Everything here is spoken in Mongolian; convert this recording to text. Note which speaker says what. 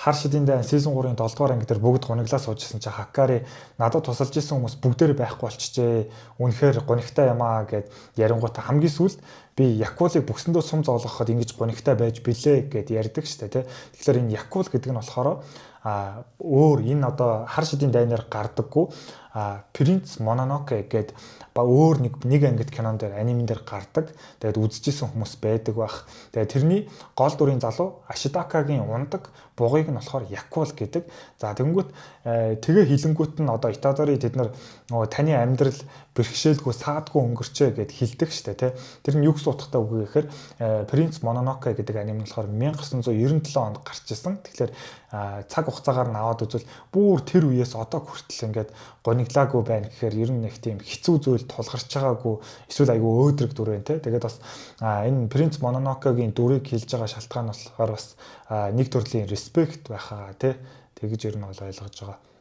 Speaker 1: хар шидийн дай season 3-ын 7 дугаар анги дээр бүгд гониглаа суужсэн чи Хакари надад тусалж исэн хүмүүс бүгдээр байхгүй болчихжээ. Үнэхээр гонигтай юм аа гэд ярингуудаа хамгийн сүүлд би Якулыг бүксэндөө сум зоолгоход ингэж гонигтай байж билээ гэд ярьдаг штэ тий. Тэгэхээр энэ Якул гэдэг нь болохоор өөр энэ одоо хар шидийн дайнаар гардаггүй Принц Мононоке гэд өөр нэг ангид кинон дээр анимен дээр гардаг. Тэгээд үзчихсэн хүмүүс байдаг бах. Тэгээд тэрний гол дүрийн залуу Ашидакагийн ундаг бугыг нь болохоор Якул гэдэг. За тэгэнгүүт тэгээ хилэнгүүт нь одоо Итадори тэд нар таны амьдрал бэрхшээлгүй саадгүй өнгөрчөө гэд хэлдэг штэ тий. Тэр нь юу гэсэн утгатай үг гэхээр Принц Мононоке гэдэг аниме нь болохоор 1997 онд гарч ирсэн. Тэгэхээр цаг хугацаагаар нь аваад үзвэл бүр тэр үеэс одоо хүртэл ингээд гониглаагүй байна гэхээр ер нь нэг тийм хэцүү зүйл тулгарч байгаагүй эсвэл айгүй өөдрөг дүр байна те. Тэгээд бас энэ Принц Мононокегийн дүрийг хэлж байгаа шалтгаан болохоор бас нэг төрлийн респект байхаа те. Тэгэж ер нь бол ойлгож байгаа.